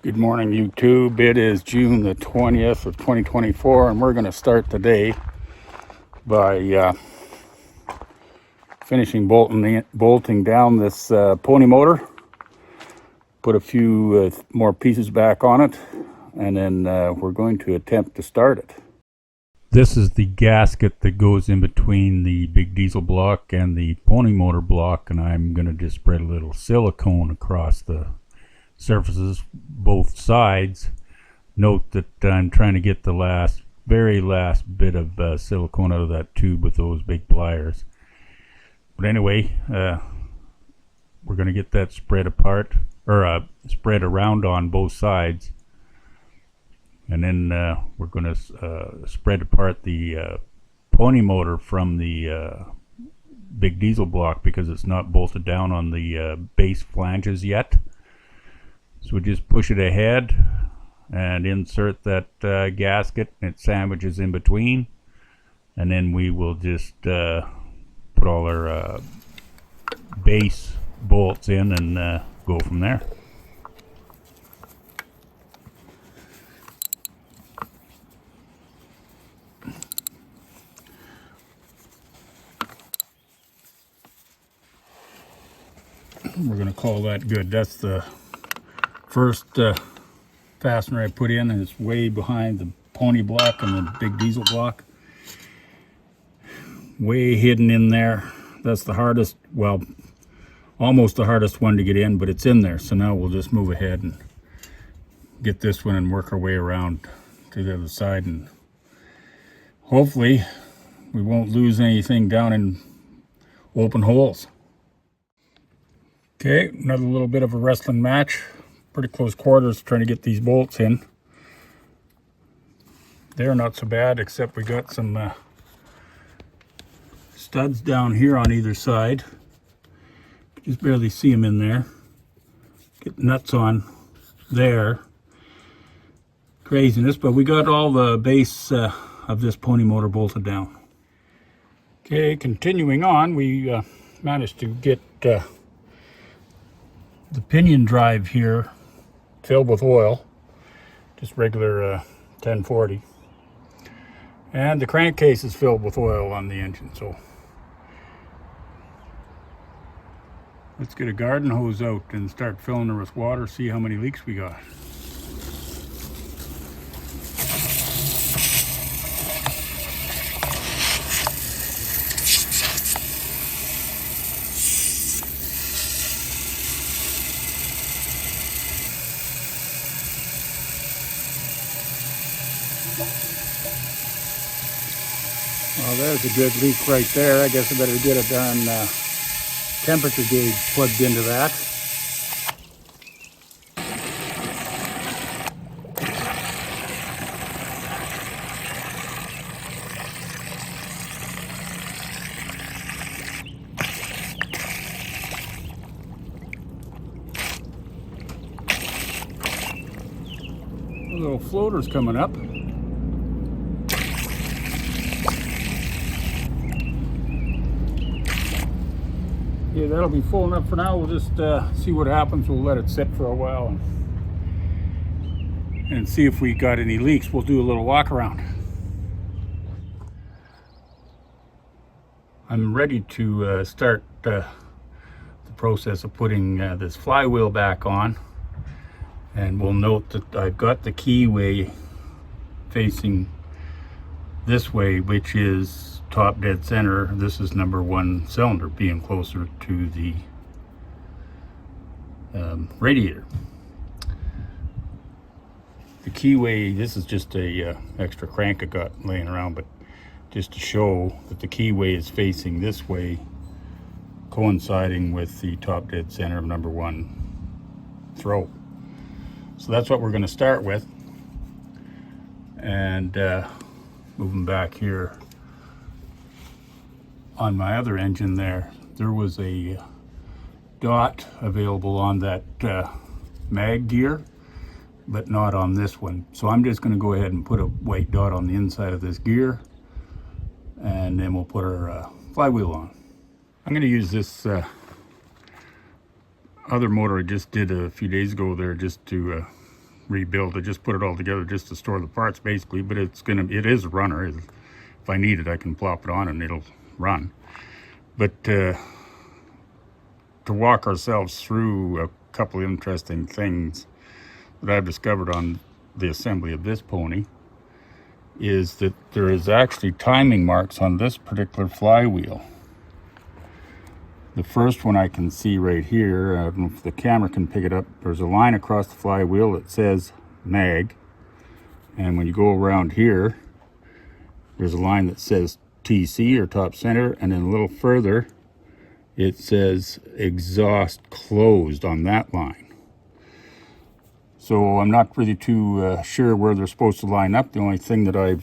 Good morning, YouTube. It is June the 20th of 2024, and we're going to start the day by finishing bolting down this pony motor. Put a few more pieces back on it, and then we're going to attempt to start it. This is the gasket that goes in between the big diesel block and the pony motor block, and I'm going to just spread a little silicone across the surfaces both sides. Note that I'm trying to get the very last bit of silicone out of that tube with those big pliers. But anyway, we're going to get that spread apart, or spread around on both sides, and then we're going to spread apart the pony motor from the big diesel block because it's not bolted down on the base flanges yet. So we just push it ahead and insert that gasket, and it sandwiches in between, and then we will just put all our base bolts in and go from there. We're going to call that good. That's the first fastener I put in, and it's way behind the pony block and the big diesel block. Way hidden in there. That's the hardest, well, almost the hardest one to get in, but it's in there. So now we'll just move ahead and get this one and work our way around to the other side, and hopefully we won't lose anything down in open holes. Okay, another little bit of a wrestling match. Pretty close quarters trying to get these bolts in. They're not so bad, except we got some studs down here on either side. Just barely see them in there. Get nuts on there. Craziness, but we got all the base of this pony motor bolted down. Okay, continuing on, we managed to get the pinion drive here filled with oil, just regular 1040, and the crankcase is filled with oil on the engine. So let's get a garden hose out and start filling her with water, see how many leaks we got. Well, there's a good leak right there. I guess I better get a darn temperature gauge plugged into that. A little floater's coming up. Yeah, that'll be full enough for now. We'll just see what happens. We'll let it sit for a while and see if we got any leaks. We'll do a little walk around. I'm ready to start the process of putting this flywheel back on. And we'll note that I've got the keyway facing this way, which is top dead center. This is number one cylinder, being closer to the radiator. The keyway, this is just a extra crank I got laying around, but just to show that the keyway is facing this way, coinciding with the top dead center of number one throat. So that's what we're going to start with. And moving back here on my other engine there was a dot available on that mag gear, but not on this one. So I'm just going to go ahead and put a white dot on the inside of this gear, and then we'll put our flywheel on. I'm going to use this other motor I just did a few days ago there just to rebuild. I just put it all together just to store the parts basically, but it is a runner. If I need it, I can plop it on and it'll run. But to walk ourselves through a couple of interesting things that I've discovered on the assembly of this pony is that there is actually timing marks on this particular flywheel. The first one I can see right here, I don't know if the camera can pick it up, there's a line across the flywheel that says mag, and when you go around here, there's a line that says TC or top center, and then a little further it says exhaust closed on that line. So I'm not really too sure where they're supposed to line up. The only thing that I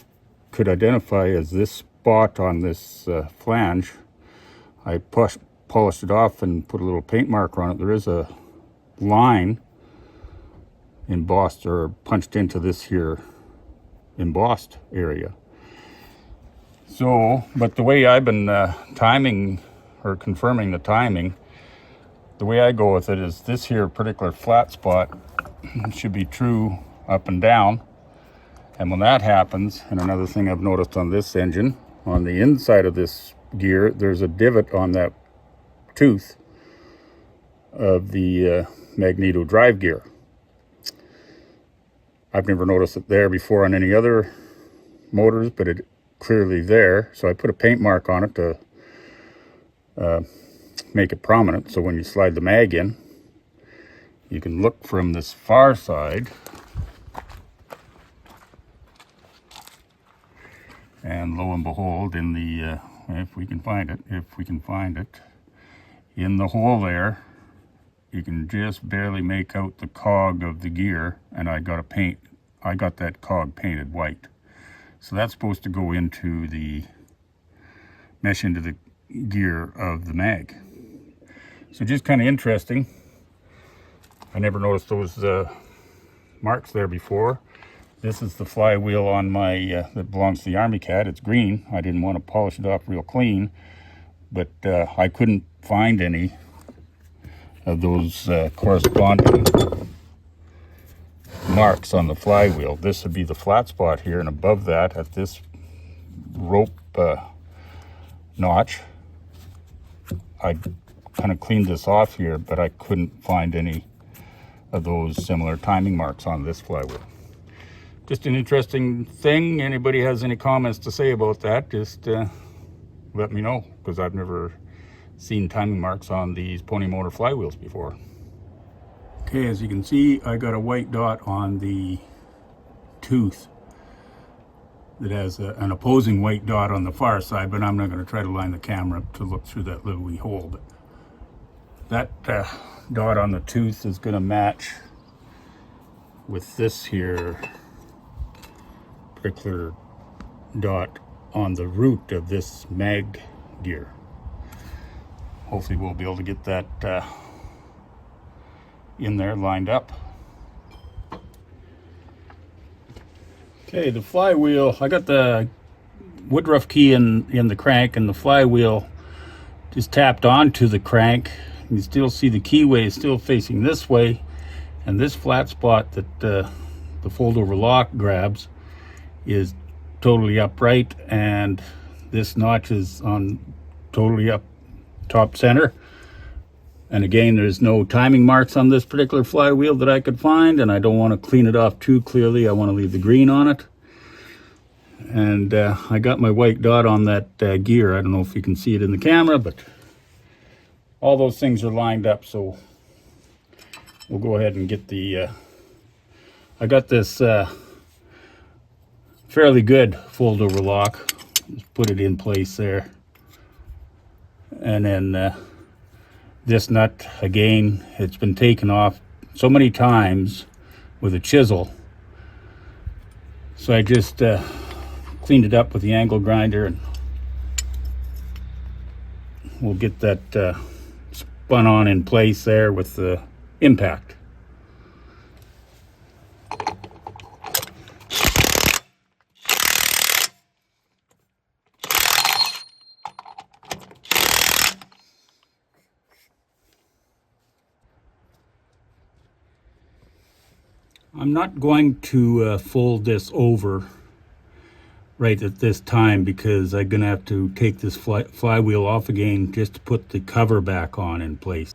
could identify is this spot on this flange. I polished it off and put a little paint marker on it. There is a line embossed or punched into this here embossed area. So, but the way I've been timing or confirming the timing, the way I go with it is this here particular flat spot should be true up and down. And when that happens, and another thing I've noticed on this engine, on the inside of this gear, there's a divot on that tooth of the magneto drive gear. I've never noticed it there before on any other motors, but it's clearly there. So I put a paint mark on it to make it prominent, so when you slide the mag in, you can look from this far side, and lo and behold, in the if we can find it, in the hole there, you can just barely make out the cog of the gear, and I got that cog painted white. So that's supposed to go into the mesh into the gear of the mag. So just kind of interesting. I never noticed those marks there before. This is the flywheel on my that belongs to the Army Cat. It's green. I didn't want to polish it off real clean, but I couldn't find any of those corresponding marks on the flywheel. This would be the flat spot here, and above that at this rope notch, I kind of cleaned this off here, but I couldn't find any of those similar timing marks on this flywheel. Just an interesting thing. Anybody has any comments to say about that, just let me know, because I've never seen timing marks on these pony motor flywheels before. Okay, as you can see, I got a white dot on the tooth that has an opposing white dot on the far side, but I'm not going to try to line the camera up to look through that little wee hole. But that dot on the tooth is going to match with this here particular dot on the root of this mag gear. Hopefully we'll be able to get that in there lined up. Okay, the flywheel, I got the woodruff key in the crank, and the flywheel just tapped onto the crank. You still see the keyway is still facing this way, and this flat spot that the fold over lock grabs is totally upright, and this notch is on totally up top center. And again, there's no timing marks on this particular flywheel that I could find, and I don't want to clean it off too clearly. I want to leave the green on it. And I got my white dot on that gear. I don't know if you can see it in the camera, but all those things are lined up. So we'll go ahead and get the I got this fairly good fold over lock. Just put it in place there, and then this nut, again, it's been taken off so many times with a chisel, so I just cleaned it up with the angle grinder, and we'll get that spun on in place there with the impact. I'm not going to fold this over right at this time because I'm going to have to take this flywheel off again just to put the cover back on in place.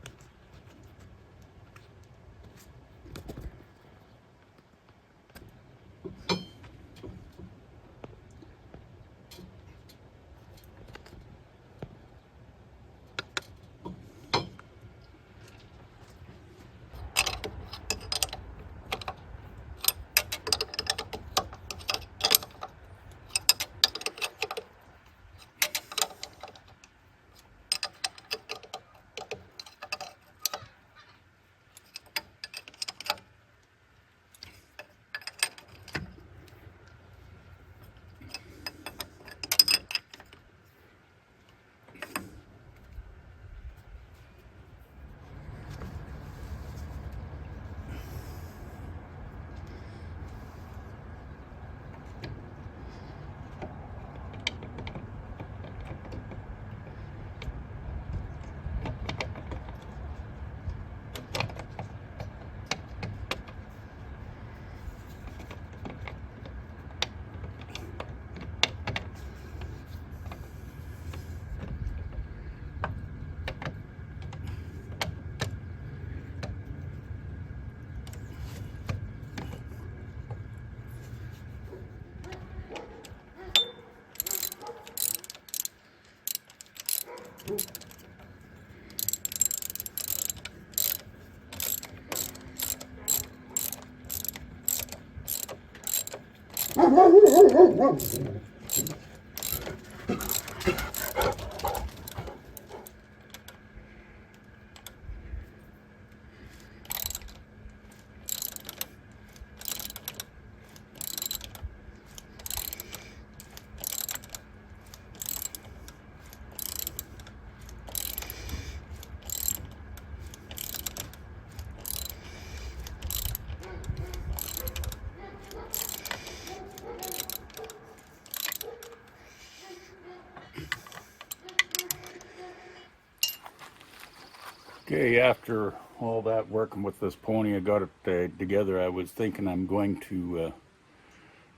Okay, after all that working with this pony, I got it together. I was thinking I'm going to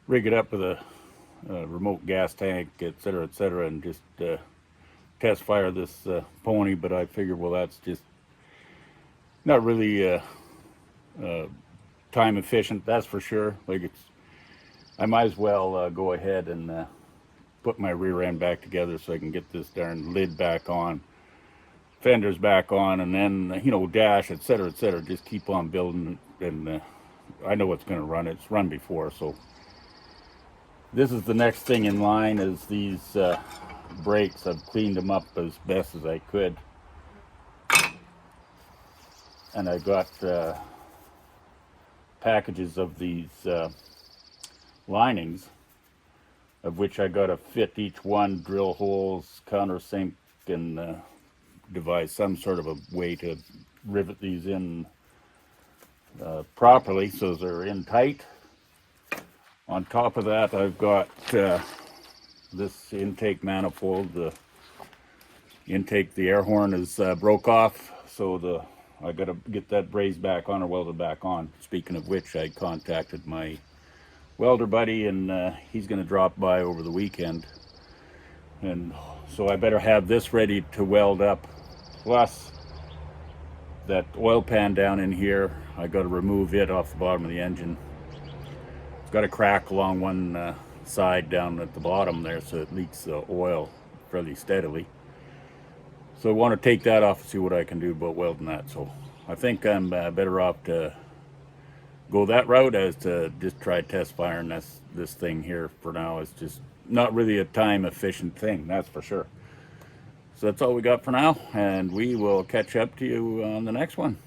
rig it up with a remote gas tank, etc., and just test fire this pony. But I figured, well, that's just not really time efficient, that's for sure. Like I might as well go ahead and put my rear end back together so I can get this darn lid back on, fenders back on, and then dash, etc., just keep on building. And I know it's going to run. It's run before, so this is the next thing in line is these brakes. I've cleaned them up as best as I could, and I got packages of these linings, of which I got to fit each one, drill holes, countersink, and devise some sort of a way to rivet these in properly so they're in tight. On top of that, I've got this intake manifold. The air horn is broke off, so I got to get that brazed back on or welded back on. Speaking of which, I contacted my welder buddy, and he's going to drop by over the weekend, and so I better have this ready to weld up. Plus, that oil pan down in here, I got to remove it off the bottom of the engine. It's got a crack along one side down at the bottom there, so it leaks the oil fairly steadily. So I want to take that off and see what I can do about welding that. So I think I'm better off to go that route as to just try test firing this thing here for now. It's just not really a time efficient thing, that's for sure. So that's all we got for now, and we will catch up to you on the next one.